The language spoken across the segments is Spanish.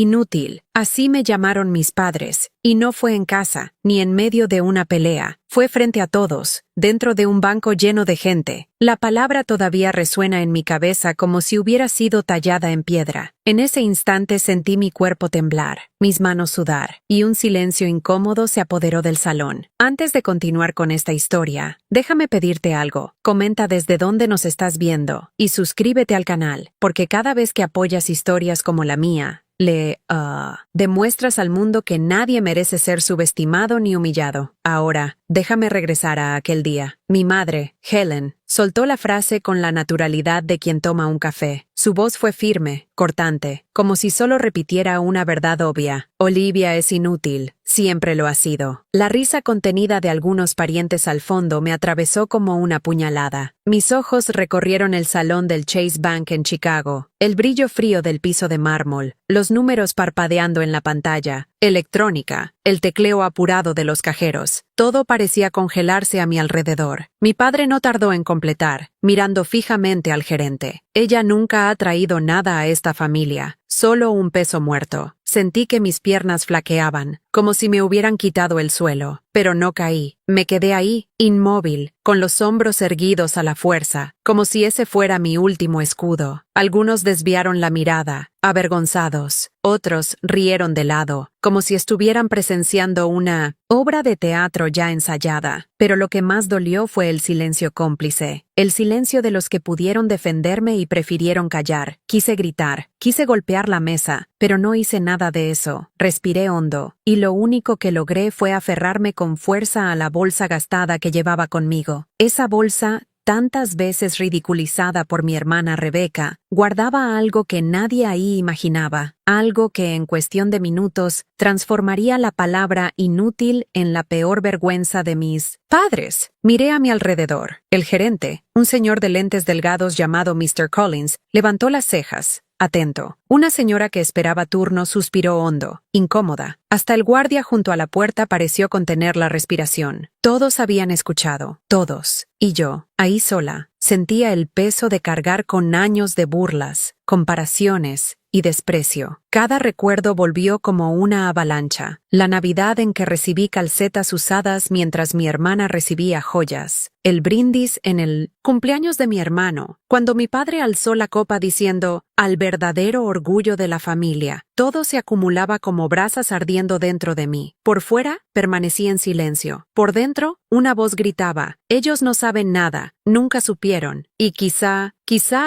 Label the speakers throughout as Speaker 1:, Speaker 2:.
Speaker 1: Inútil. Así me llamaron mis padres, y no fue en casa, ni en medio de una pelea, fue frente a todos, dentro de un banco lleno de gente. La palabra todavía resuena en mi cabeza como si hubiera sido tallada en piedra. En ese instante sentí mi cuerpo temblar, mis manos sudar, y un silencio incómodo se apoderó del salón. Antes de continuar con esta historia, déjame pedirte algo. Comenta desde dónde nos estás viendo, y suscríbete al canal, porque cada vez que apoyas historias como la mía, demuestras al mundo que nadie merece ser subestimado ni humillado. Ahora, déjame regresar a aquel día. Mi madre, Helen, soltó la frase con la naturalidad de quien toma un café. Su voz fue firme, cortante, como si solo repitiera una verdad obvia. Olivia es inútil, siempre lo ha sido. La risa contenida de algunos parientes al fondo me atravesó como una puñalada. Mis ojos recorrieron el salón del Chase Bank en Chicago, el brillo frío del piso de mármol, los números parpadeando en la pantalla, electrónica, el tecleo apurado de los cajeros. Todo parecía congelarse a mi alrededor. Mi padre no tardó en completar, mirando fijamente al gerente. Ella nunca ha traído nada a esta familia, solo un peso muerto. Sentí que mis piernas flaqueaban, como si me hubieran quitado el suelo, pero no caí. Me quedé ahí, inmóvil, con los hombros erguidos a la fuerza, como si ese fuera mi último escudo. Algunos desviaron la mirada, avergonzados. Otros rieron de lado, como si estuvieran presenciando una obra de teatro ya ensayada. Pero lo que más dolió fue el silencio cómplice, el silencio de los que pudieron defenderme y prefirieron callar. Quise gritar, quise golpear la mesa, pero no hice nada de eso. Respiré hondo, y lo único que logré fue aferrarme con fuerza a la bolsa gastada que llevaba conmigo. Esa bolsa, tantas veces ridiculizada por mi hermana Rebecca, guardaba algo que nadie ahí imaginaba, algo que en cuestión de minutos transformaría la palabra inútil en la peor vergüenza de mis padres. Miré a mi alrededor. El gerente, un señor de lentes delgados llamado Mr. Collins, levantó las cejas. Atento. Una señora que esperaba turno suspiró hondo, incómoda. Hasta el guardia junto a la puerta pareció contener la respiración. Todos habían escuchado, todos. Y yo, ahí sola, sentía el peso de cargar con años de burlas, comparaciones y desprecio. Cada recuerdo volvió como una avalancha. La Navidad en que recibí calcetas usadas mientras mi hermana recibía joyas. El brindis en el cumpleaños de mi hermano, cuando mi padre alzó la copa diciendo, al verdadero orgullo de la familia. Todo se acumulaba como brasas ardiendo dentro de mí. Por fuera, permanecí en silencio. Por dentro, una voz gritaba, ellos no saben nada, nunca supieron. Y quizá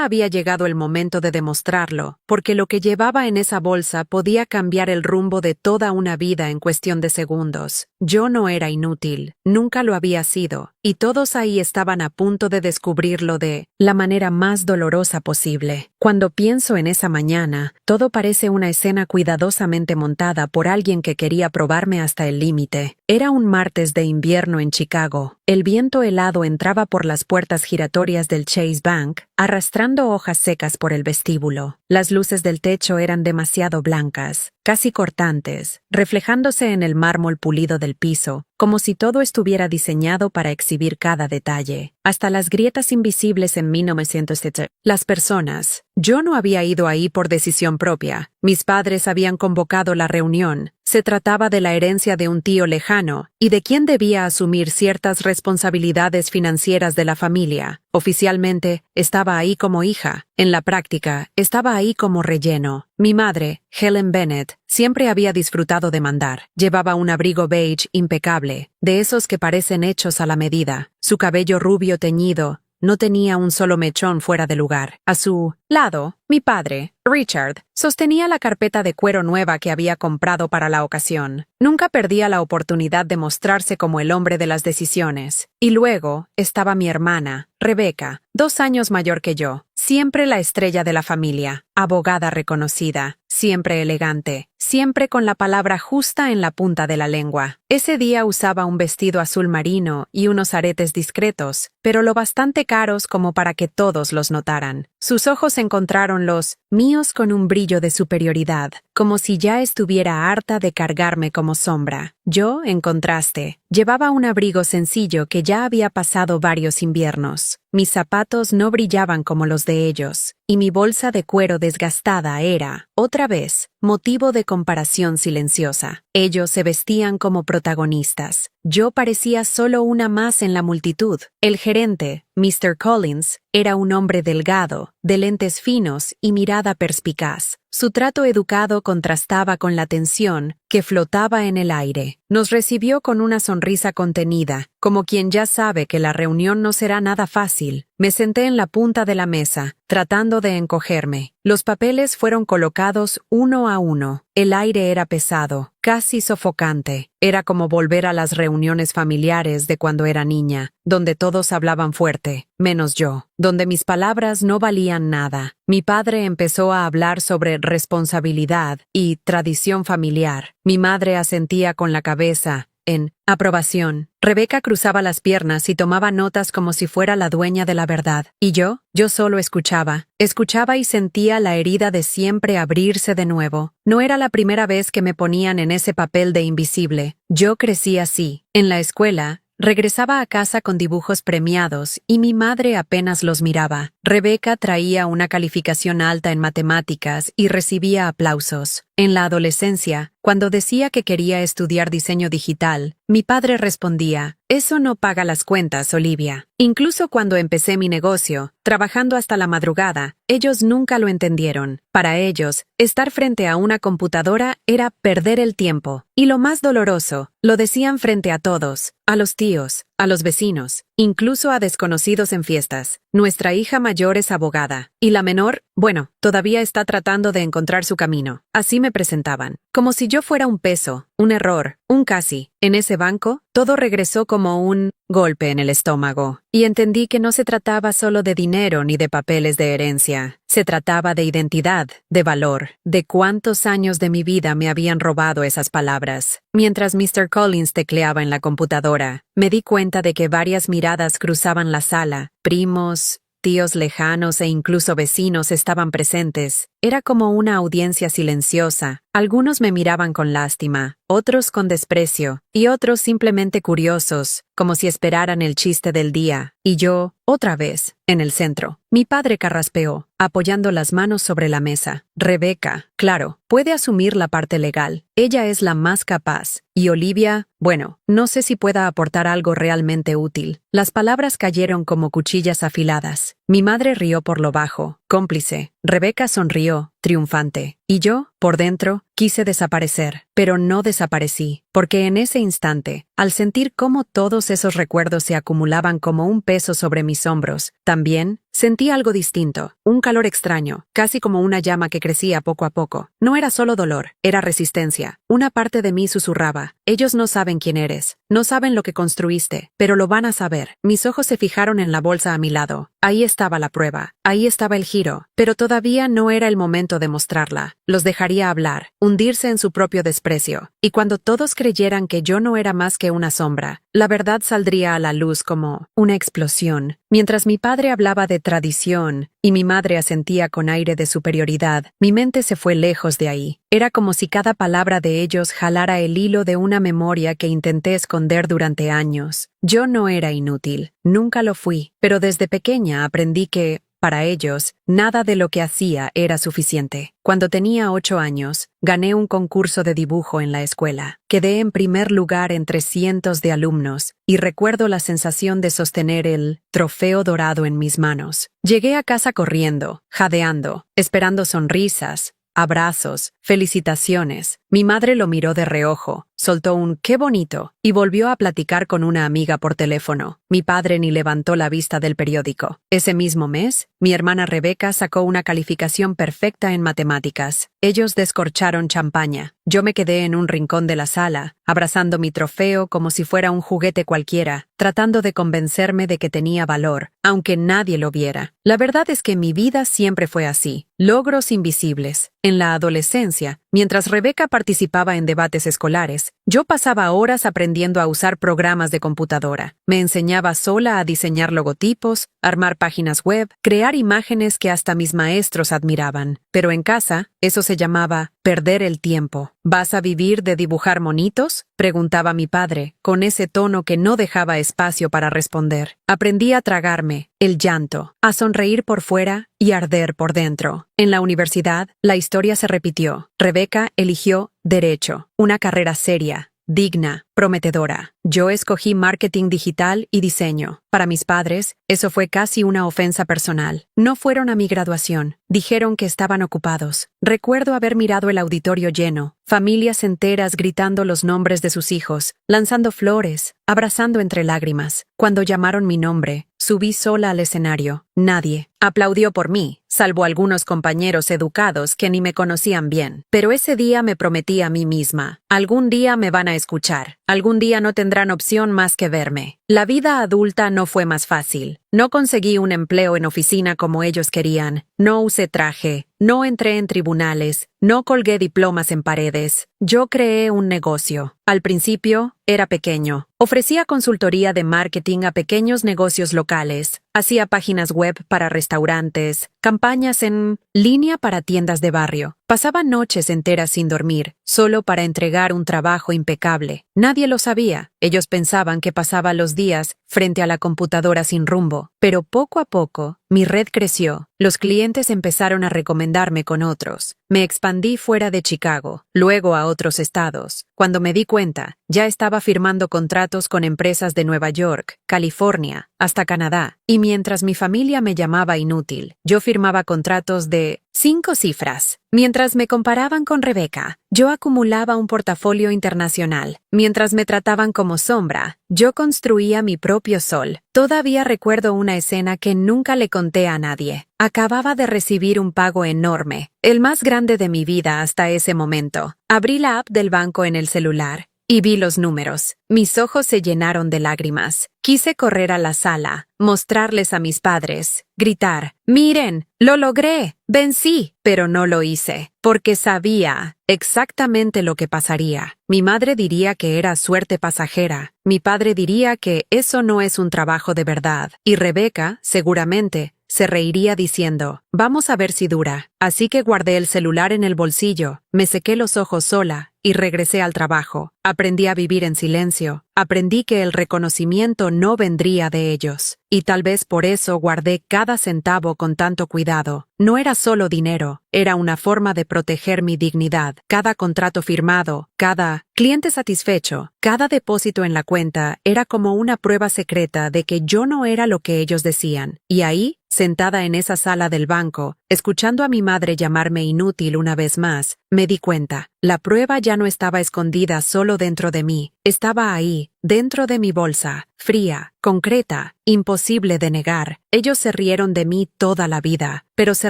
Speaker 1: había llegado el momento de demostrarlo, porque lo que llevaba en esa bolsa podía cambiar el rumbo de toda una vida en cuestión de segundos. Yo no era inútil, nunca lo había sido, y todos ahí estaban a punto de descubrirlo de la manera más dolorosa posible. Cuando pienso en esa mañana, todo parece una escena cuidadosamente montada por alguien que quería probarme hasta el límite. Era un martes de invierno en Chicago. El viento helado entraba por las puertas giratorias del Chase Bank, arrastrando hojas secas por el vestíbulo. Las luces del techo eran demasiado blancas, casi cortantes, reflejándose en el mármol pulido del piso, como si todo estuviera diseñado para exhibir cada detalle, hasta las grietas invisibles en 1907. Las personas. Yo no había ido ahí por decisión propia. Mis padres habían convocado la reunión. Se trataba de la herencia de un tío lejano, y de quien debía asumir ciertas responsabilidades financieras de la familia. Oficialmente, estaba ahí como hija. En la práctica, estaba ahí como relleno. Mi madre, Helen Bennett, siempre había disfrutado de mandar. Llevaba un abrigo beige impecable, de esos que parecen hechos a la medida. Su cabello rubio teñido no tenía un solo mechón fuera de lugar. A su lado, mi padre, Richard, sostenía la carpeta de cuero nueva que había comprado para la ocasión. Nunca perdía la oportunidad de mostrarse como el hombre de las decisiones. Y luego estaba mi hermana, Rebecca, 2 años mayor que yo, siempre la estrella de la familia, abogada reconocida, siempre elegante, siempre con la palabra justa en la punta de la lengua. Ese día usaba un vestido azul marino y unos aretes discretos, pero lo bastante caros como para que todos los notaran. Sus ojos encontraron los míos con un brillo de superioridad, como si ya estuviera harta de cargarme como sombra. Yo, en contraste, llevaba un abrigo sencillo que ya había pasado varios inviernos. Mis zapatos no brillaban como los de ellos, y mi bolsa de cuero desgastada era, otra vez, motivo de comparación silenciosa. Ellos se vestían como protagonistas. Yo parecía solo una más en la multitud. El gerente, Mr. Collins, era un hombre delgado, de lentes finos y mirada perspicaz. Su trato educado contrastaba con la tensión que flotaba en el aire. Nos recibió con una sonrisa contenida, como quien ya sabe que la reunión no será nada fácil. Me senté en la punta de la mesa, tratando de encogerme. Los papeles fueron colocados uno a uno. El aire era pesado, casi sofocante. Era como volver a las reuniones familiares de cuando era niña, donde todos hablaban fuerte, menos yo, donde mis palabras no valían nada. Mi padre empezó a hablar sobre responsabilidad y tradición familiar. Mi madre asentía con la cabeza, en aprobación. Rebeca cruzaba las piernas y tomaba notas como si fuera la dueña de la verdad. Y yo solo escuchaba. Escuchaba y sentía la herida de siempre abrirse de nuevo. No era la primera vez que me ponían en ese papel de invisible. Yo crecí así. En la escuela, regresaba a casa con dibujos premiados y mi madre apenas los miraba. Rebeca traía una calificación alta en matemáticas y recibía aplausos. En la adolescencia, cuando decía que quería estudiar diseño digital, mi padre respondía, «Eso no paga las cuentas, Olivia». Incluso cuando empecé mi negocio, trabajando hasta la madrugada, ellos nunca lo entendieron. Para ellos, estar frente a una computadora era perder el tiempo. Y lo más doloroso, lo decían frente a todos, a los tíos, a los vecinos, incluso a desconocidos en fiestas. Nuestra hija mayor es abogada, y la menor, bueno, todavía está tratando de encontrar su camino. Así me presentaban. Como si yo fuera un peso, un error, un casi. En ese banco, todo regresó como un golpe en el estómago. Y entendí que no se trataba solo de dinero ni de papeles de herencia. Se trataba de identidad, de valor, de cuántos años de mi vida me habían robado esas palabras. Mientras Mr. Collins tecleaba en la computadora, me di cuenta de que varias miradas cruzaban la sala. Primos, tíos lejanos e incluso vecinos estaban presentes. Era como una audiencia silenciosa. Algunos me miraban con lástima, otros con desprecio, y otros simplemente curiosos, como si esperaran el chiste del día. Y yo, otra vez, en el centro. Mi padre carraspeó, apoyando las manos sobre la mesa. Rebeca, claro, puede asumir la parte legal. Ella es la más capaz. Y Olivia, bueno, no sé si pueda aportar algo realmente útil. Las palabras cayeron como cuchillas afiladas. Mi madre rió por lo bajo, cómplice. Rebeca sonrió, triunfante. Y yo, por dentro, quise desaparecer, pero no desaparecí, porque en ese instante, al sentir cómo todos esos recuerdos se acumulaban como un peso sobre mis hombros, también sentí algo distinto, un calor extraño, casi como una llama que crecía poco a poco. No era solo dolor, era resistencia. Una parte de mí susurraba, ellos no saben quién eres, no saben lo que construiste, pero lo van a saber. Mis ojos se fijaron en la bolsa a mi lado. Ahí estaba la prueba, ahí estaba el giro, pero todavía no era el momento de mostrarla. Los dejaría hablar, hundirse en su propio desprecio, y cuando todos creyeran que yo no era más que una sombra, la verdad saldría a la luz como una explosión. Mientras mi padre hablaba de tradición y mi madre asentía con aire de superioridad, mi mente se fue lejos de ahí. Era como si cada palabra de ellos jalara el hilo de una memoria que intenté esconder durante años. Yo no era inútil, nunca lo fui, pero desde pequeña aprendí que, para ellos, nada de lo que hacía era suficiente. Cuando tenía 8 años, gané un concurso de dibujo en la escuela. Quedé en primer lugar entre cientos de alumnos, y recuerdo la sensación de sostener el trofeo dorado en mis manos. Llegué a casa corriendo, jadeando, esperando sonrisas, abrazos, felicitaciones. Mi madre lo miró de reojo, soltó un «qué bonito» y volvió a platicar con una amiga por teléfono. Mi padre ni levantó la vista del periódico. Ese mismo mes, mi hermana Rebeca sacó una calificación perfecta en matemáticas. Ellos descorcharon champaña. Yo me quedé en un rincón de la sala, abrazando mi trofeo como si fuera un juguete cualquiera, tratando de convencerme de que tenía valor, aunque nadie lo viera. La verdad es que mi vida siempre fue así. Logros invisibles. En la adolescencia, Mientras Rebeca participaba en debates escolares, yo pasaba horas aprendiendo a usar programas de computadora. Me enseñaba sola a diseñar logotipos, armar páginas web, crear imágenes que hasta mis maestros admiraban. Pero en casa, eso se llamaba perder el tiempo. ¿Vas a vivir de dibujar monitos?, preguntaba mi padre, con ese tono que no dejaba espacio para responder. Aprendí a tragarme el llanto, a sonreír por fuera y arder por dentro. En la universidad, la historia se repitió. Rebeca eligió Derecho, una carrera seria, digna, prometedora. Yo escogí marketing digital y diseño. Para mis padres, eso fue casi una ofensa personal. No fueron a mi graduación. Dijeron que estaban ocupados. Recuerdo haber mirado el auditorio lleno, familias enteras gritando los nombres de sus hijos, lanzando flores, abrazando entre lágrimas. Cuando llamaron mi nombre, subí sola al escenario. Nadie aplaudió por mí, salvo algunos compañeros educados que ni me conocían bien. Pero ese día me prometí a mí misma: algún día me van a escuchar. Algún día no tendrán opción más que verme. La vida adulta no fue más fácil. No conseguí un empleo en oficina como ellos querían. No usé traje. No entré en tribunales. No colgué diplomas en paredes. Yo creé un negocio. Al principio, era pequeño. Ofrecía consultoría de marketing a pequeños negocios locales. Hacía páginas web para restaurantes, campañas en línea para tiendas de barrio. Pasaba noches enteras sin dormir, solo para entregar un trabajo impecable. Nadie lo sabía. Ellos pensaban que pasaba los días frente a la computadora sin rumbo. Pero poco a poco, mi red creció. Los clientes empezaron a recomendarme con otros. Me expandí fuera de Chicago, luego a otros estados. Cuando me di cuenta, ya estaba firmando contratos con empresas de Nueva York, California, hasta Canadá. Y mientras mi familia me llamaba inútil, yo firmaba contratos de 5 cifras. Mientras me comparaban con Rebeca, yo acumulaba un portafolio internacional. Mientras me trataban como sombra, yo construía mi propio sol. Todavía recuerdo una escena que nunca le conté a nadie. Acababa de recibir un pago enorme, el más grande de mi vida hasta ese momento. Abrí la app del banco en el celular y vi los números. Mis ojos se llenaron de lágrimas. Quise correr a la sala, mostrarles a mis padres, gritar: «¡Miren! ¡Lo logré! ¡Vencí!». Pero no lo hice, porque sabía exactamente lo que pasaría. Mi madre diría que era suerte pasajera. Mi padre diría que eso no es un trabajo de verdad. Y Rebeca, seguramente, se reiría diciendo: «Vamos a ver si dura». Así que guardé el celular en el bolsillo, me sequé los ojos sola y regresé al trabajo. Aprendí a vivir en silencio. Aprendí que el reconocimiento no vendría de ellos. Y tal vez por eso guardé cada centavo con tanto cuidado. No era solo dinero, era una forma de proteger mi dignidad. Cada contrato firmado, cada cliente satisfecho, cada depósito en la cuenta era como una prueba secreta de que yo no era lo que ellos decían. Y ahí, sentada en esa sala del banco, escuchando a mi madre llamarme inútil una vez más, me di cuenta. La prueba ya no estaba escondida solo dentro de mí, estaba ahí, dentro de mi bolsa, fría, concreta, imposible de negar. Ellos se rieron de mí toda la vida, pero se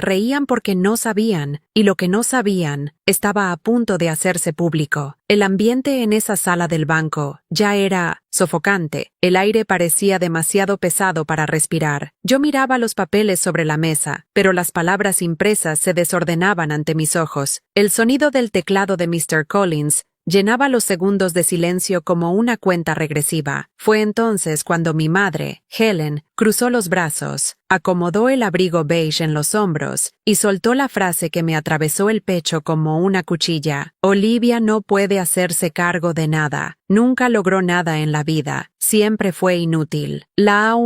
Speaker 1: reían porque no sabían, y lo que no sabían estaba a punto de hacerse público. El ambiente en esa sala del banco ya era sofocante. El aire parecía demasiado pesado para respirar. Yo miraba los papeles sobre la mesa, pero las palabras impresas se desordenaban ante mis ojos. El sonido del teclado de Mr. Collins llenaba los segundos de silencio como una cuenta regresiva. Fue entonces cuando mi madre, Helen, cruzó los brazos, acomodó el abrigo beige en los hombros y soltó la frase que me atravesó el pecho como una cuchilla: «Olivia no puede hacerse cargo de nada. Nunca logró nada en la vida. Siempre fue inútil». La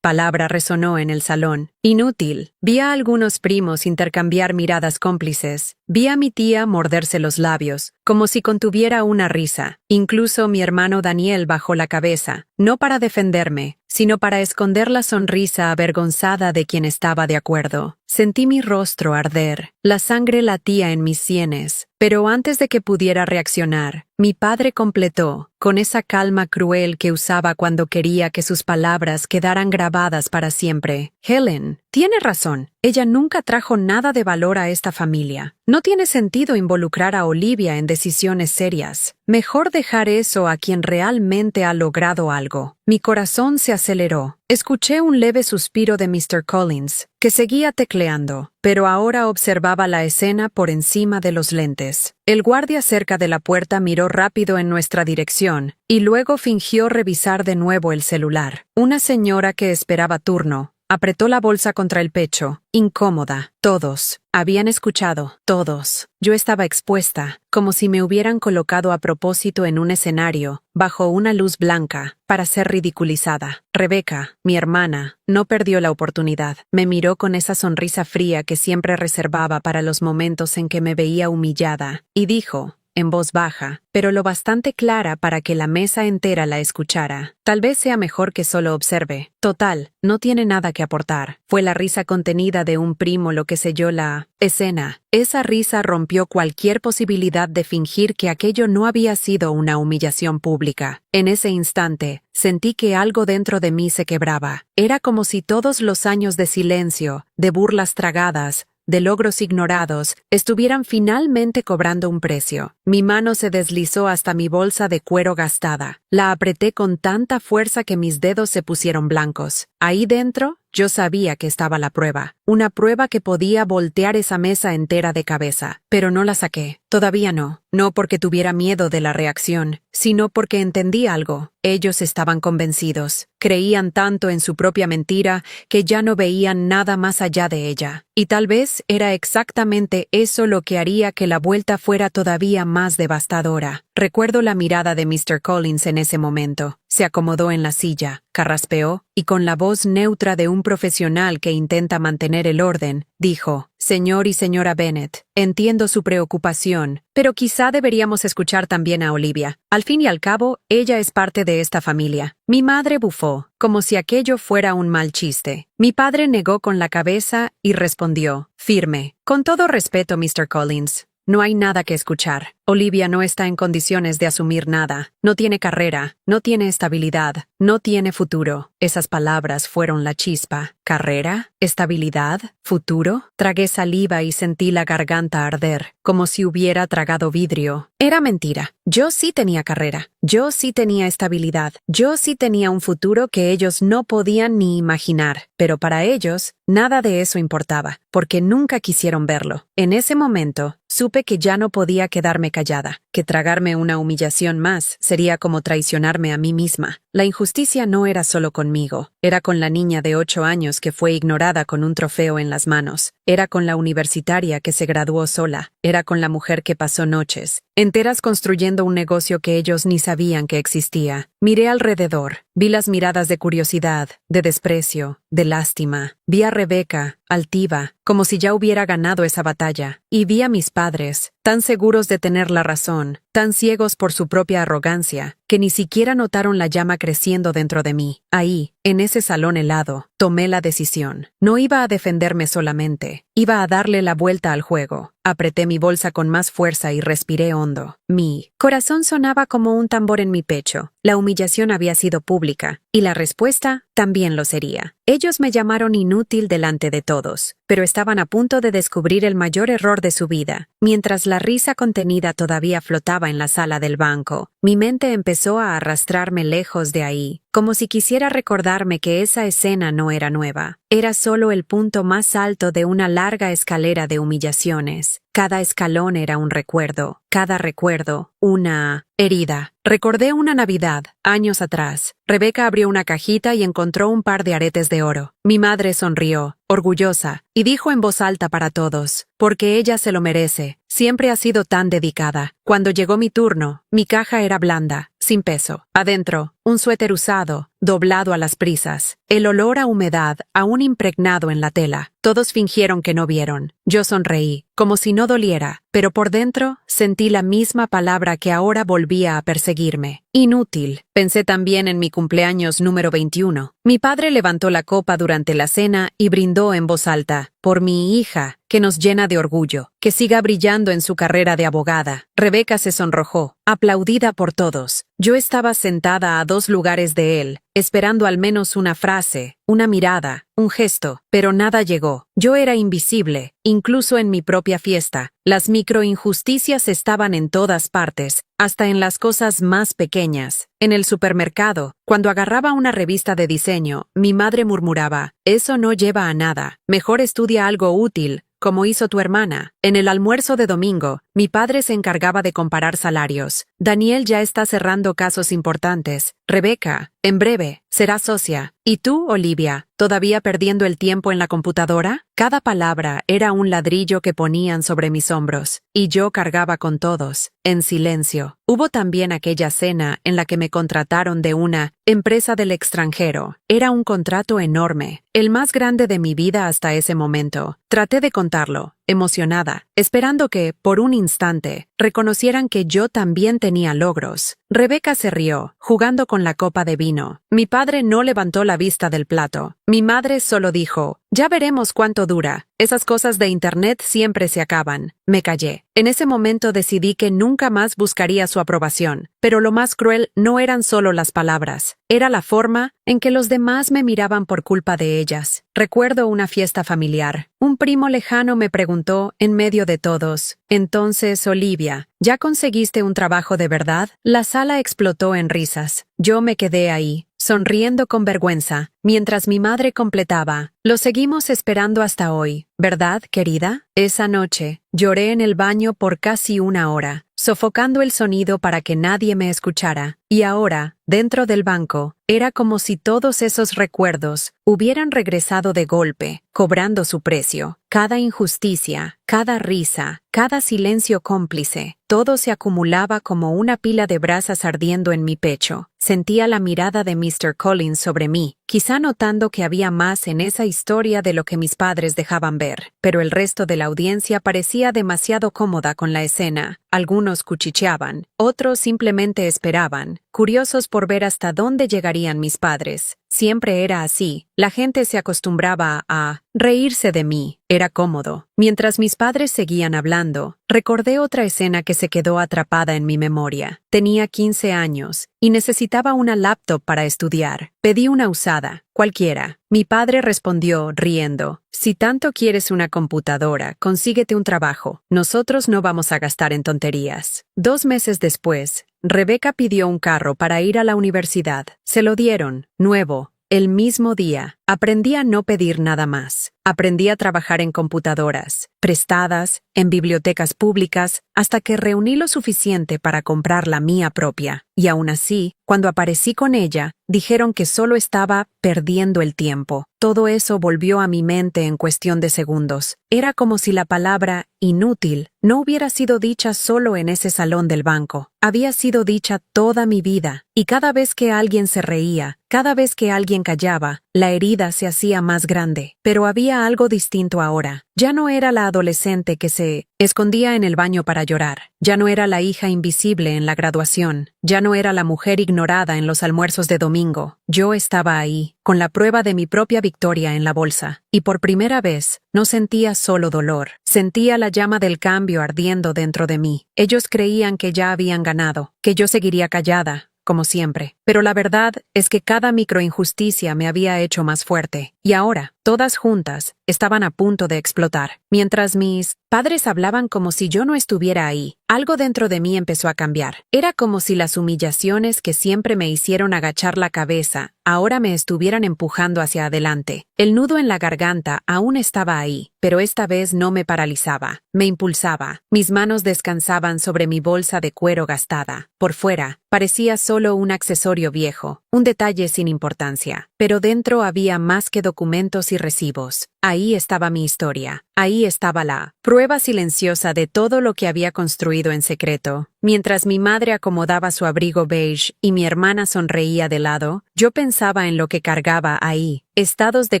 Speaker 1: palabra resonó en el salón. Inútil. Vi a algunos primos intercambiar miradas cómplices. Vi a mi tía morderse los labios, como si contuviera una risa. Incluso mi hermano Daniel bajó la cabeza, no para defenderme, sino para esconder la sonrisa avergonzada de quien estaba de acuerdo. Sentí mi rostro arder, la sangre latía en mis sienes, pero antes de que pudiera reaccionar, mi padre completó, con esa calma cruel que usaba cuando quería que sus palabras quedaran grabadas para siempre: «Helen, tiene razón. Ella nunca trajo nada de valor a esta familia. No tiene sentido involucrar a Olivia en decisiones serias. Mejor dejar eso a quien realmente ha logrado algo». Mi corazón se aceleró. Escuché un leve suspiro de Mr. Collins, que seguía tecleando, pero ahora observaba la escena por encima de los lentes. El guardia cerca de la puerta miró rápido en nuestra dirección, y luego fingió revisar de nuevo el celular. Una señora que esperaba turno apretó la bolsa contra el pecho, incómoda. Todos habían escuchado, todos. Yo estaba expuesta, como si me hubieran colocado a propósito en un escenario, bajo una luz blanca, para ser ridiculizada. Rebecca, mi hermana, no perdió la oportunidad. Me miró con esa sonrisa fría que siempre reservaba para los momentos en que me veía humillada, y dijo, en voz baja, pero lo bastante clara para que la mesa entera la escuchara: tal vez sea mejor que solo observe. Total, no tiene nada que aportar. Fue la risa contenida de un primo lo que selló la escena. Esa risa rompió cualquier posibilidad de fingir que aquello no había sido una humillación pública. En ese instante, sentí que algo dentro de mí se quebraba. Era como si todos los años de silencio, de burlas tragadas, de logros ignorados, estuvieran finalmente cobrando un precio. Mi mano se deslizó hasta mi bolsa de cuero gastada. La apreté con tanta fuerza que mis dedos se pusieron blancos. Ahí dentro, yo sabía que estaba la prueba. Una prueba que podía voltear esa mesa entera de cabeza. Pero no la saqué. Todavía no. No porque tuviera miedo de la reacción, sino porque entendí algo. Ellos estaban convencidos. Creían tanto en su propia mentira que ya no veían nada más allá de ella. Y tal vez era exactamente eso lo que haría que la vuelta fuera todavía más devastadora. Recuerdo la mirada de Mr. Collins en ese momento. Se acomodó en la silla, carraspeó, y con la voz neutra de un profesional que intenta mantener el orden, dijo: Señor y señora Bennet, entiendo su preocupación, pero quizá deberíamos escuchar también a Olivia. Al fin y al cabo, ella es parte de esta familia. Mi madre bufó, como si aquello fuera un mal chiste. Mi padre negó con la cabeza y respondió, firme: Con todo respeto, Mr. Collins, no hay nada que escuchar. Olivia no está en condiciones de asumir nada. No tiene carrera, no tiene estabilidad, no tiene futuro. Esas palabras fueron la chispa. ¿Carrera? ¿Estabilidad? ¿Futuro? Tragué saliva y sentí la garganta arder, como si hubiera tragado vidrio. Era mentira. Yo sí tenía carrera. Yo sí tenía estabilidad. Yo sí tenía un futuro que ellos no podían ni imaginar. Pero para ellos, nada de eso importaba, porque nunca quisieron verlo. En ese momento, supe que ya no podía quedarme callada, que tragarme una humillación más sería como traicionarme a mí misma. La injusticia no era solo conmigo, era con la niña de 8 años que fue ignorada con un trofeo en las manos, era con la universitaria que se graduó sola, era con la mujer que pasó noches enteras construyendo un negocio que ellos ni sabían que existía. Miré alrededor, vi las miradas de curiosidad, de desprecio, de lástima. Vi a Rebecca, altiva, como si ya hubiera ganado esa batalla, y vi a mis padres, tan seguros de tener la razón, tan ciegos por su propia arrogancia, que ni siquiera notaron la llama creciendo dentro de mí. Ahí, en ese salón helado, tomé la decisión. No iba a defenderme solamente, iba a darle la vuelta al juego. Apreté mi bolsa con más fuerza y respiré hondo. Mi corazón sonaba como un tambor en mi pecho. La humillación había sido pública, y la respuesta también lo sería. Ellos me llamaron inútil delante de todos, pero estaban a punto de descubrir el mayor error de su vida. Mientras la risa contenida todavía flotaba en la sala del banco, mi mente empezó a arrastrarme lejos de ahí, como si quisiera recordarme que esa escena no era nueva. Era solo el punto más alto de una larga escalera de humillaciones. Cada escalón era un recuerdo, cada recuerdo, una herida. Recordé una Navidad, años atrás. Rebecca abrió una cajita y encontró un par de aretes de oro. Mi madre sonrió, orgullosa, y dijo en voz alta para todos: porque ella se lo merece, siempre ha sido tan dedicada. Cuando llegó mi turno, mi caja era blanda, sin peso. Adentro, un suéter usado, doblado a las prisas. El olor a humedad aún impregnado en la tela. Todos fingieron que no vieron. Yo sonreí, como si no doliera, pero por dentro sentí la misma palabra que ahora volvía a perseguirme. Inútil. Pensé también en mi cumpleaños número 21. Mi padre levantó la copa durante la cena y brindó en voz alta: por mi hija, que nos llena de orgullo, que siga brillando en su carrera de abogada. Rebecca se sonrojó, aplaudida por todos. Yo estaba sentada a 2 lugares de él, esperando al menos una frase, una mirada, un gesto, pero nada llegó. Yo era invisible, incluso en mi propia fiesta. Las microinjusticias estaban en todas partes, hasta en las cosas más pequeñas. En el supermercado, cuando agarraba una revista de diseño, mi madre murmuraba, «Eso no lleva a nada. Mejor estudia algo útil, como hizo tu hermana». En el almuerzo de domingo, mi padre se encargaba de comparar salarios. «Daniel ya está cerrando casos importantes. Rebeca, en breve, será socia. ¿Y tú, Olivia, todavía perdiendo el tiempo en la computadora?» Cada palabra era un ladrillo que ponían sobre mis hombros, y yo cargaba con todos, en silencio. Hubo también aquella cena en la que me contrataron de una empresa del extranjero. Era un contrato enorme, el más grande de mi vida hasta ese momento. Traté de contarlo, emocionada, esperando que, por un instante, reconocieran que yo también tenía logros. Rebeca se rió, jugando con la copa de vino. Mi padre no levantó la vista del plato. Mi madre solo dijo, «Ya veremos cuánto dura. Esas cosas de internet siempre se acaban». Me callé. En ese momento decidí que nunca más buscaría su aprobación, pero lo más cruel no eran solo las palabras, era la forma en que los demás me miraban por culpa de ellas. Recuerdo una fiesta familiar. Un primo lejano me preguntó, en medio de todos, «Entonces, Olivia, ¿ya conseguiste un trabajo de verdad?» La sala explotó en risas. Yo me quedé ahí, sonriendo con vergüenza, mientras mi madre completaba, «Lo seguimos esperando hasta hoy, ¿verdad, querida?» Esa noche, lloré en el baño por casi una hora, sofocando el sonido para que nadie me escuchara. Y ahora, dentro del banco, era como si todos esos recuerdos hubieran regresado de golpe, cobrando su precio. Cada injusticia, cada risa, cada silencio cómplice, todo se acumulaba como una pila de brasas ardiendo en mi pecho. Sentía la mirada de Mr. Collins sobre mí, quizá notando que había más en esa historia de lo que mis padres dejaban ver, pero el resto de la audiencia parecía demasiado cómoda con la escena. Algunos cuchicheaban, otros simplemente esperaban, curiosos por ver hasta dónde llegarían mis padres. Siempre era así, la gente se acostumbraba a reírse de mí, era cómodo. Mientras mis padres seguían hablando, recordé otra escena que se quedó atrapada en mi memoria. Tenía 15 años y necesitaba una laptop para estudiar. Pedí una usada, cualquiera. Mi padre respondió, riendo, «Si tanto quieres una computadora, consíguete un trabajo. Nosotros no vamos a gastar en tonterías». 2 meses después, Rebeca pidió un carro para ir a la universidad. Se lo dieron, nuevo, el mismo día. Aprendí a no pedir nada más. Aprendí a trabajar en computadoras, prestadas, en bibliotecas públicas, hasta que reuní lo suficiente para comprar la mía propia. Y aún así, cuando aparecí con ella, dijeron que solo estaba perdiendo el tiempo. Todo eso volvió a mi mente en cuestión de segundos. Era como si la palabra inútil no hubiera sido dicha solo en ese salón del banco. Había sido dicha toda mi vida, y cada vez que alguien se reía, cada vez que alguien callaba, la herida se hacía más grande. Pero había algo distinto ahora. Ya no era la adolescente que se escondía en el baño para llorar. Ya no era la hija invisible en la graduación. Ya no era la mujer ignorada en los almuerzos de domingo. Yo estaba ahí, con la prueba de mi propia victoria en la bolsa. Y por primera vez, no sentía solo dolor. Sentía la llama del cambio ardiendo dentro de mí. Ellos creían que ya habían ganado, que yo seguiría callada, como siempre. Pero la verdad es que cada microinjusticia me había hecho más fuerte. Y ahora, todas juntas, estaban a punto de explotar. Mientras mis padres hablaban como si yo no estuviera ahí, algo dentro de mí empezó a cambiar. Era como si las humillaciones que siempre me hicieron agachar la cabeza, ahora me estuvieran empujando hacia adelante. El nudo en la garganta aún estaba ahí, pero esta vez no me paralizaba, me impulsaba. Mis manos descansaban sobre mi bolsa de cuero gastada. Por fuera, parecía solo un accesorio viejo, un detalle sin importancia, pero dentro había más que documentos y recibos. Ahí estaba mi historia. Ahí estaba la prueba silenciosa de todo lo que había construido en secreto. Mientras mi madre acomodaba su abrigo beige y mi hermana sonreía de lado, yo pensaba en lo que cargaba ahí. Estados de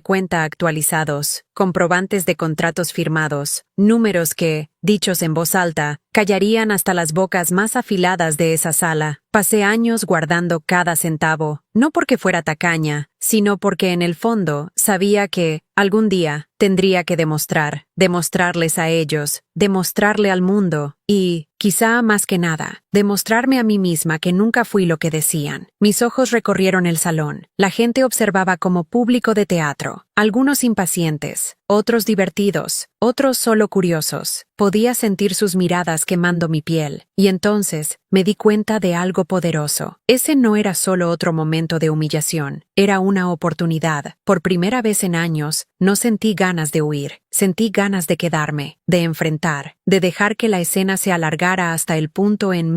Speaker 1: cuenta actualizados, comprobantes de contratos firmados, números que, dichos en voz alta, callarían hasta las bocas más afiladas de esa sala. Pasé años guardando cada centavo. no porque fuera tacaña, sino porque en el fondo sabía que, algún día, tendría que demostrarles a ellos, demostrarle al mundo, y, quizá más que nada, demostrarme a mí misma que nunca fui lo que decían. Mis ojos recorrieron el salón. La gente observaba como público de teatro, algunos impacientes, otros divertidos, otros solo curiosos. Podía sentir sus miradas quemando mi piel, y entonces me di cuenta de algo poderoso. Ese no era solo otro momento de humillación, era una oportunidad. Por primera vez en años, no sentí ganas de huir, sentí ganas de quedarme, de enfrentar, de dejar que la escena se alargara hasta el punto en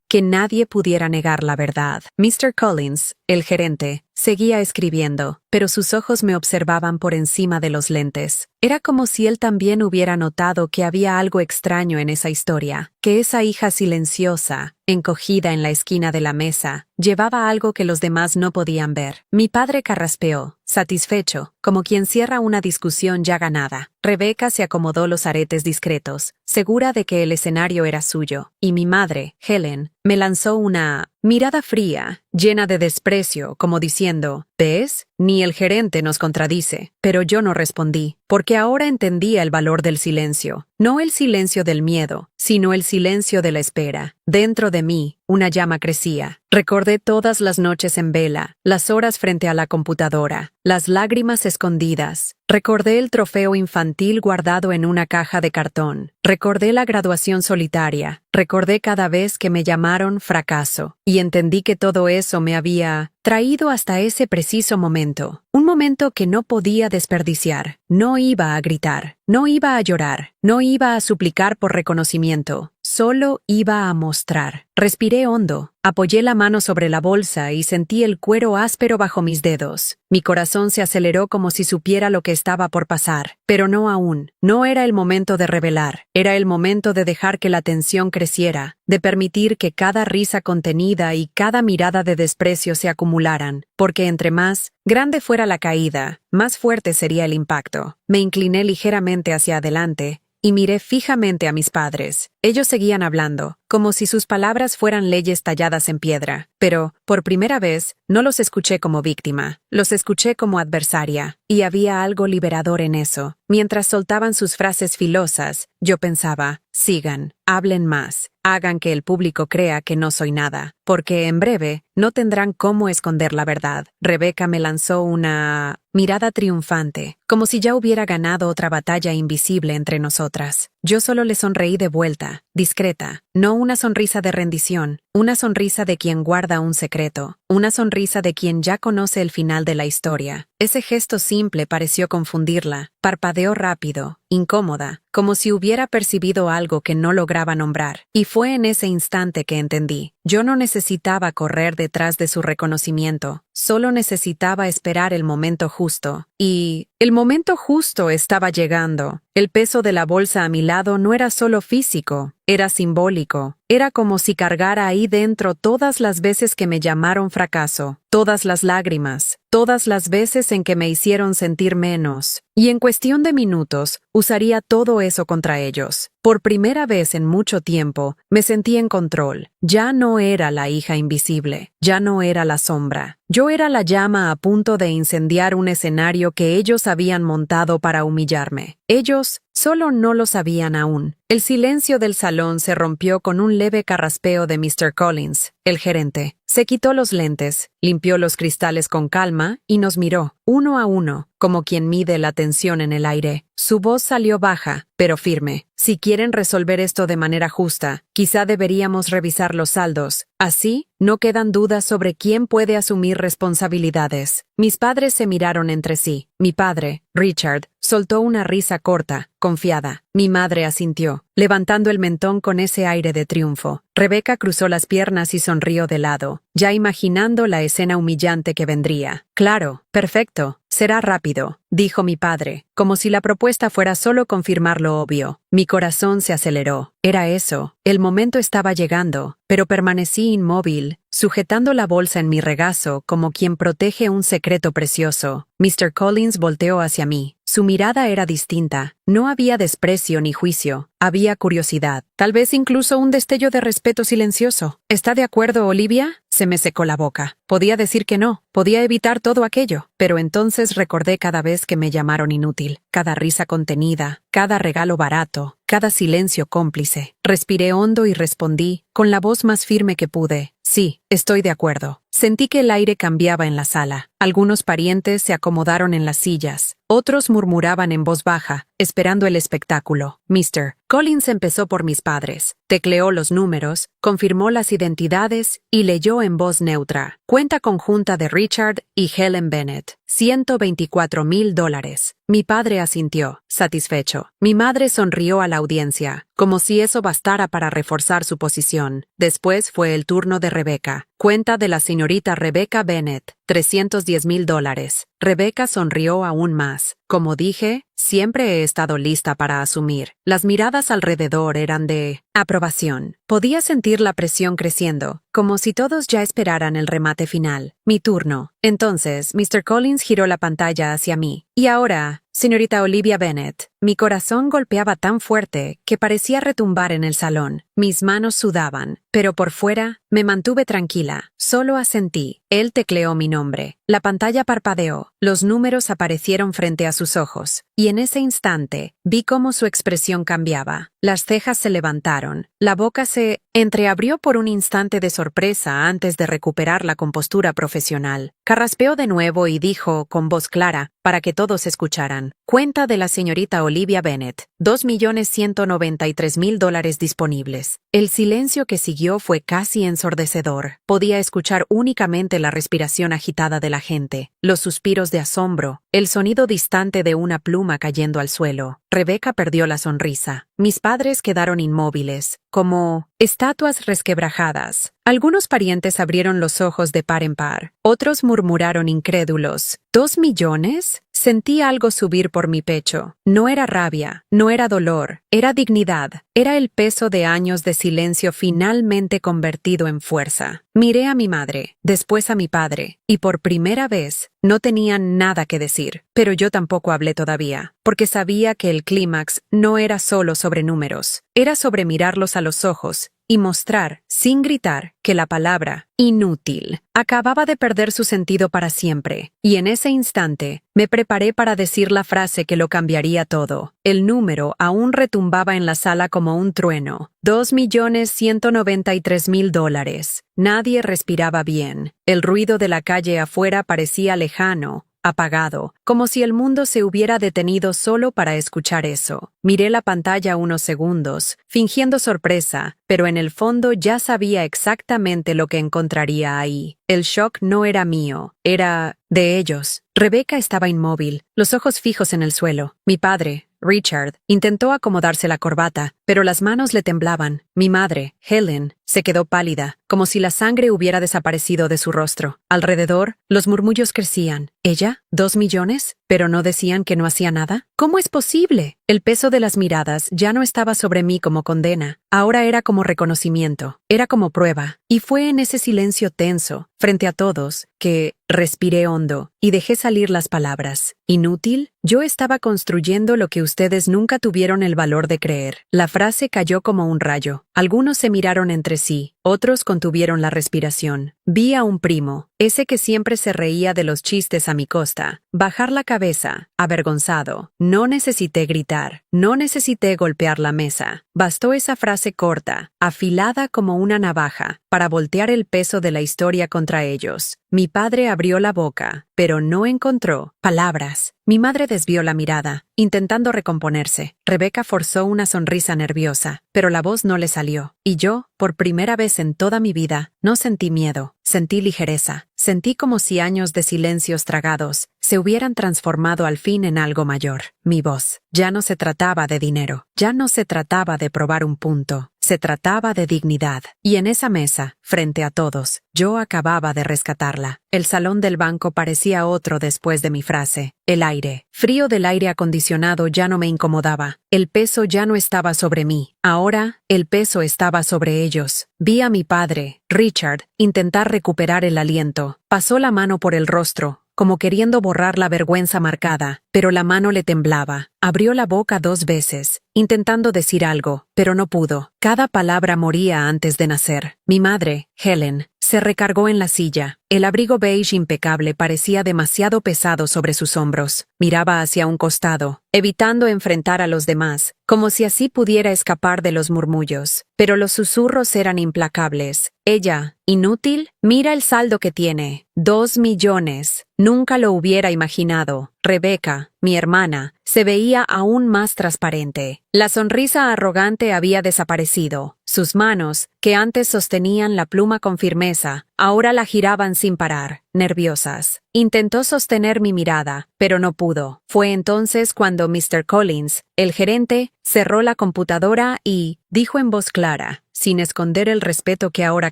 Speaker 1: que nadie pudiera negar la verdad. Mr. Collins, el gerente, seguía escribiendo, pero sus ojos me observaban por encima de los lentes. Era como si él también hubiera notado que había algo extraño en esa historia, que esa hija silenciosa, encogida en la esquina de la mesa, llevaba algo que los demás no podían ver. Mi padre carraspeó, satisfecho, como quien cierra una discusión ya ganada. Rebecca se acomodó los aretes discretos, segura de que el escenario era suyo, y mi madre, Helen, me lanzó una mirada fría, llena de desprecio, como diciendo, ¿ves? Ni el gerente nos contradice. Pero yo no respondí, porque ahora entendía el valor del silencio. No el silencio del miedo, sino el silencio de la espera. Dentro de mí, una llama crecía. Recordé todas las noches en vela, las horas frente a la computadora, las lágrimas escondidas. Recordé el trofeo infantil guardado en una caja de cartón. Recordé la graduación solitaria. Recordé cada vez que me llamaron fracaso. Y entendí que todo eso me había traído hasta ese preciso momento. Un momento que no podía desperdiciar. No iba a gritar, no iba a llorar, no iba a suplicar por reconocimiento. Solo iba a mostrar. Respiré hondo, apoyé la mano sobre la bolsa y sentí el cuero áspero bajo mis dedos. Mi corazón se aceleró como si supiera lo que estaba por pasar, pero no aún. No era el momento de revelar, era el momento de dejar que la tensión creciera, de permitir que cada risa contenida y cada mirada de desprecio se acumularan, porque entre más grande fuera la caída, más fuerte sería el impacto. Me incliné ligeramente hacia adelante y miré fijamente a mis padres. Ellos seguían hablando, como si sus palabras fueran leyes talladas en piedra, pero, por primera vez, no los escuché como víctima, los escuché como adversaria, y había algo liberador en eso. Mientras soltaban sus frases filosas, yo pensaba, sigan, hablen más, hagan que el público crea que no soy nada, porque en breve no tendrán cómo esconder la verdad. Rebecca me lanzó una mirada triunfante, como si ya hubiera ganado otra batalla invisible entre nosotras. Yo solo le sonreí de vuelta, discreta, no una sonrisa de rendición, una sonrisa de quien guarda un secreto, una sonrisa de quien ya conoce el final de la historia. Ese gesto simple pareció confundirla, parpadeó rápido, incómoda, como si hubiera percibido algo que no lograba nombrar. Y fue en ese instante que entendí. Yo no necesitaba correr detrás de su reconocimiento, solo necesitaba esperar el momento justo. Y el momento justo estaba llegando. El peso de la bolsa a mi lado no era solo físico, era simbólico. Era como si cargara ahí dentro todas las veces que me llamaron fracaso, todas las lágrimas, todas las veces en que me hicieron sentir menos. Y en cuestión de minutos, usaría todo eso contra ellos. Por primera vez en mucho tiempo, me sentí en control. Ya no era la hija invisible, ya no era la sombra. Yo era la llama a punto de incendiar un escenario que ellos habían montado para humillarme. Ellos solo no lo sabían aún. El silencio del salón se rompió con un leve carraspeo de Mr. Collins, el gerente. Se quitó los lentes, limpió los cristales con calma y nos miró, uno a uno, como quien mide la tensión en el aire. Su voz salió baja, pero firme. Si quieren resolver esto de manera justa, quizá deberíamos revisar los saldos. Así, no quedan dudas sobre quién puede asumir responsabilidades. Mis padres se miraron entre sí. Mi padre, Richard, soltó una risa corta, confiada. Mi madre asintió, levantando el mentón con ese aire de triunfo. Rebecca cruzó las piernas y sonrió de lado, ya imaginando la escena humillante que vendría. Claro, perfecto, será rápido, dijo mi padre, como si la propuesta fuera solo confirmar lo obvio. Mi corazón se aceleró. Era eso, el momento estaba llegando, pero permanecí inmóvil, sujetando la bolsa en mi regazo como quien protege un secreto precioso. Mr. Collins volteó hacia mí, Su mirada era distinta. No había desprecio ni juicio. Había curiosidad. Tal vez incluso un destello de respeto silencioso. ¿Está de acuerdo, Olivia? Se me secó la boca. Podía decir que no. Podía evitar todo aquello. Pero entonces recordé cada vez que me llamaron inútil. Cada risa contenida. Cada regalo barato. Cada silencio cómplice. Respiré hondo y respondí, con la voz más firme que pude. Sí, estoy de acuerdo. Sentí que el aire cambiaba en la sala. Algunos parientes se acomodaron en las sillas. Otros murmuraban en voz baja, esperando el espectáculo. Mr. Collins empezó por mis padres. Tecleó los números, confirmó las identidades y leyó en voz neutra. Cuenta conjunta de Richard y Helen Bennett. $124,000. Mi padre asintió, satisfecho. Mi madre sonrió a la audiencia, como si eso bastara para reforzar su posición. Después fue el turno de Rebecca. Cuenta de la señorita Rebecca Bennett. $310,000. Rebecca sonrió aún más. Como dije, siempre he estado lista para asumir. Las miradas alrededor eran de aprobación. Podía sentir la presión creciendo, como si todos ya esperaran el remate final. Mi turno. Entonces, Mr. Collins giró la pantalla hacia mí. Y ahora, señorita Olivia Bennett. Mi corazón golpeaba tan fuerte que parecía retumbar en el salón. Mis manos sudaban, pero por fuera me mantuve tranquila. Solo asentí. Él tecleó mi nombre. La pantalla parpadeó. Los números aparecieron frente a sus ojos. Y en ese instante, vi cómo su expresión cambiaba. Las cejas se levantaron. La boca se entreabrió por un instante de sorpresa antes de recuperar la compostura profesional. Carraspeó de nuevo y dijo, con voz clara, para que todos escucharan. Cuenta de la señorita Olivia Bennett. $2,193,000 disponibles. El silencio que siguió fue casi ensordecedor. Podía escuchar únicamente la respiración agitada de la gente, los suspiros de asombro, el sonido distante de una pluma cayendo al suelo. Rebecca perdió la sonrisa. Mis padres quedaron inmóviles, como estatuas resquebrajadas. Algunos parientes abrieron los ojos de par en par. Otros murmuraron incrédulos. ¿2 millones? Sentí algo subir por mi pecho. No era rabia, no era dolor, era dignidad. Era el peso de años de silencio finalmente convertido en fuerza. Miré a mi madre, después a mi padre, y por primera vez no tenían nada que decir. Pero yo tampoco hablé todavía, porque sabía que el clímax no era solo sobre números, era sobre mirarlos a los ojos y mostrar, sin gritar, que la palabra inútil acababa de perder su sentido para siempre. Y en ese instante, me preparé para decir la frase que lo cambiaría todo. El número aún retumbaba en la sala como un trueno. $2,193,000. Nadie respiraba bien. El ruido de la calle afuera parecía lejano, apagado, como si el mundo se hubiera detenido solo para escuchar eso. Miré la pantalla unos segundos, fingiendo sorpresa, pero en el fondo ya sabía exactamente lo que encontraría ahí. El shock no era mío, era de ellos. Rebecca estaba inmóvil, los ojos fijos en el suelo. Mi padre, Richard, intentó acomodarse la corbata, pero las manos le temblaban. Mi madre, Helen, se quedó pálida, como si la sangre hubiera desaparecido de su rostro. Alrededor, los murmullos crecían. ¿Ella? ¿2 millones? ¿Pero no decían que no hacía nada? ¿Cómo es posible? El peso de las miradas ya no estaba sobre mí como condena. Ahora era como reconocimiento, era como prueba. Y fue en ese silencio tenso, frente a todos, que respiré hondo y dejé salir las palabras. ¿Inútil? Yo estaba construyendo lo que ustedes nunca tuvieron el valor de creer. La frase cayó como un rayo. Algunos se miraron entre sí, otros contuvieron la respiración. Vi a un primo, ese que siempre se reía de los chistes a mi costa, bajar la cabeza, avergonzado. No necesité gritar, no necesité golpear la mesa. Bastó esa frase corta, afilada como una navaja, para voltear el peso de la historia contra ellos. Mi padre abrió la boca, pero no encontró palabras. Mi madre desvió la mirada, intentando recomponerse. Rebecca forzó una sonrisa nerviosa, pero la voz no le salió. Y yo, por primera vez en toda mi vida, no sentí miedo, sentí ligereza. Sentí como si años de silencios tragados se hubieran transformado al fin en algo mayor. Mi voz. Ya no se trataba de dinero, ya no se trataba de probar un punto. Se trataba de dignidad. Y en esa mesa, frente a todos, yo acababa de rescatarla. El salón del banco parecía otro después de mi frase. El aire, frío del aire acondicionado ya no me incomodaba. El peso ya no estaba sobre mí. Ahora, el peso estaba sobre ellos. Vi a mi padre, Richard, intentar recuperar el aliento. Pasó la mano por el rostro, como queriendo borrar la vergüenza marcada, pero la mano le temblaba. Abrió la boca 2 veces, intentando decir algo, pero no pudo. Cada palabra moría antes de nacer. Mi madre, Helen, se recargó en la silla. El abrigo beige impecable parecía demasiado pesado sobre sus hombros. Miraba hacia un costado, evitando enfrentar a los demás, como si así pudiera escapar de los murmullos. Pero los susurros eran implacables. Ella, inútil, mira el saldo que tiene. 2 millones. Nunca lo hubiera imaginado. Rebecca, mi hermana, se veía aún más transparente. La sonrisa arrogante había desaparecido. Sus manos, que antes sostenían la pluma con firmeza, ahora la giraban sin parar, nerviosas. Intentó sostener mi mirada, pero no pudo. Fue entonces cuando Mr. Collins, el gerente, cerró la computadora y dijo en voz clara, sin esconder el respeto que ahora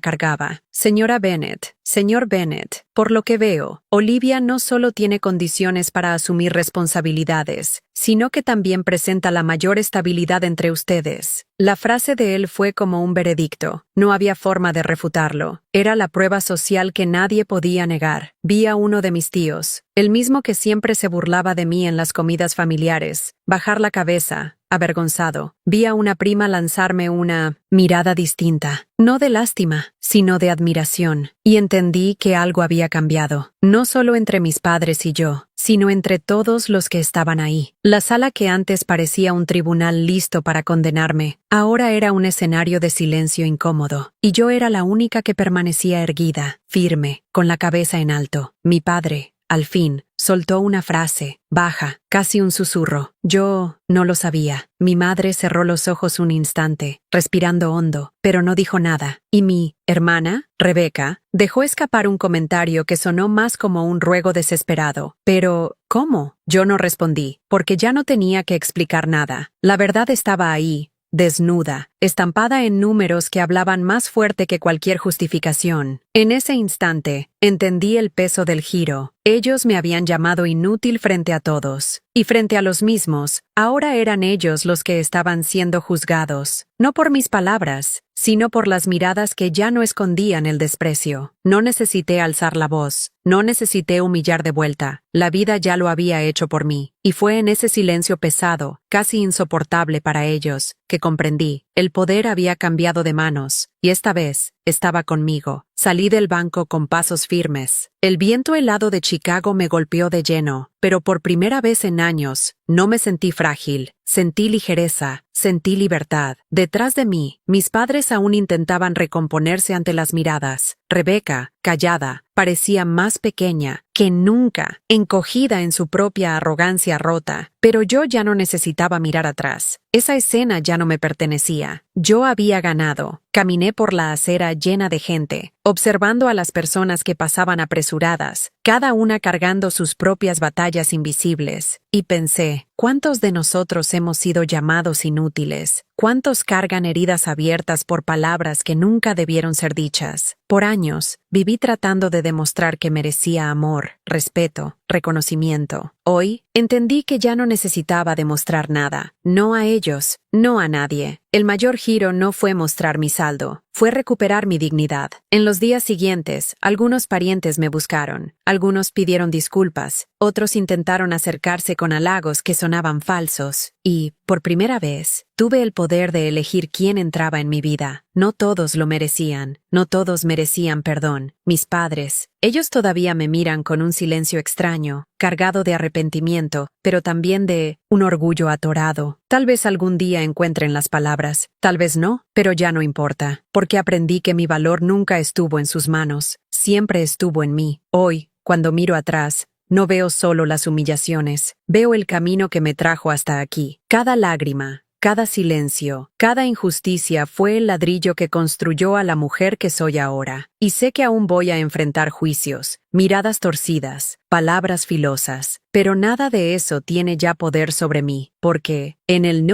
Speaker 1: cargaba: Señora Bennet, señor Bennet, por lo que veo, Olivia no solo tiene condiciones para asumir responsabilidades, sino que también presenta la mayor estabilidad entre ustedes. La frase de él fue como un veredicto. No había forma de refutarlo. Era la prueba social que nadie podía negar. Vi a uno de mis tíos, el mismo que siempre se burlaba de mí en las comidas familiares, bajar la cabeza, avergonzado. Vi a una prima lanzarme una mirada distinta, no de lástima, sino de admiración, y entendí que algo había cambiado, no solo entre mis padres y yo, sino entre todos los que estaban ahí. La sala que antes parecía un tribunal listo para condenarme, ahora era un escenario de silencio incómodo, y yo era la única que permanecía erguida, firme, con la cabeza en alto. Mi padre, al fin, soltó una frase, baja, casi un susurro. Yo no lo sabía. Mi madre cerró los ojos un instante, respirando hondo, pero no dijo nada. Y mi hermana, Rebecca, dejó escapar un comentario que sonó más como un ruego desesperado. Pero, ¿cómo? Yo no respondí, porque ya no tenía que explicar nada. La verdad estaba ahí, desnuda, estampada en números que hablaban más fuerte que cualquier justificación. En ese instante, entendí el peso del giro. Ellos me habían llamado inútil frente a todos. Y frente a los mismos, ahora eran ellos los que estaban siendo juzgados. No por mis palabras, sino por las miradas que ya no escondían el desprecio. No necesité alzar la voz, no necesité humillar de vuelta. La vida ya lo había hecho por mí. Y fue en ese silencio pesado, casi insoportable para ellos, que comprendí. El poder había cambiado de manos, y esta vez estaba conmigo. Salí del banco con pasos firmes. El viento helado de Chicago me golpeó de lleno, pero por primera vez en años, no me sentí frágil. Sentí ligereza, sentí libertad. Detrás de mí, mis padres aún intentaban recomponerse ante las miradas. Rebecca, callada, parecía más pequeña que nunca, encogida en su propia arrogancia rota. Pero yo ya no necesitaba mirar atrás. Esa escena ya no me pertenecía. Yo había ganado. Caminé por la acera llena de gente, observando a las personas que pasaban apresuradas, cada una cargando sus propias batallas invisibles, y pensé, ¿cuántos de nosotros hemos sido llamados inútiles? ¿Cuántos cargan heridas abiertas por palabras que nunca debieron ser dichas? Por años, viví tratando de demostrar que merecía amor, respeto, reconocimiento. Hoy, entendí que ya no necesitaba demostrar nada, no a ellos, no a nadie. El mayor giro no fue mostrar mi saldo, fue recuperar mi dignidad. En los días siguientes, algunos parientes me buscaron, algunos pidieron disculpas, otros intentaron acercarse con halagos que sonaban falsos, y, por primera vez, tuve el poder de elegir quién entraba en mi vida. No todos lo merecían, no todos merecían perdón. Mis padres, ellos todavía me miran con un silencio extraño, cargado de arrepentimiento, pero también de un orgullo atorado. Tal vez algún día encuentren las palabras, tal vez no, pero ya no importa, porque aprendí que mi valor nunca estuvo en sus manos, siempre estuvo en mí. Hoy, cuando miro atrás, no veo solo las humillaciones, veo el camino que me trajo hasta aquí. Cada lágrima, cada silencio, cada injusticia fue el ladrillo que construyó a la mujer que soy ahora. Y sé que aún voy a enfrentar juicios, miradas torcidas, palabras filosas, pero nada de eso tiene ya poder sobre mí, porque, en el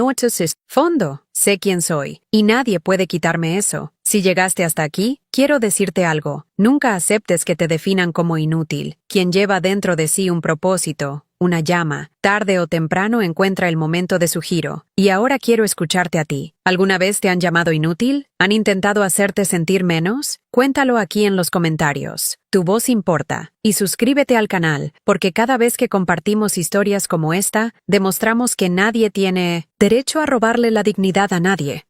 Speaker 1: fondo, sé quién soy, y nadie puede quitarme eso. Si llegaste hasta aquí, quiero decirte algo, nunca aceptes que te definan como inútil. Quien lleva dentro de sí un propósito, una llama, tarde o temprano encuentra el momento de su giro. Y ahora quiero escucharte a ti. ¿Alguna vez te han llamado inútil? ¿Han intentado hacerte sentir menos? Cuéntalo aquí en los comentarios. Tu voz importa. Y suscríbete al canal, porque cada vez que compartimos historias como esta, demostramos que nadie tiene derecho a robarle la dignidad a nadie.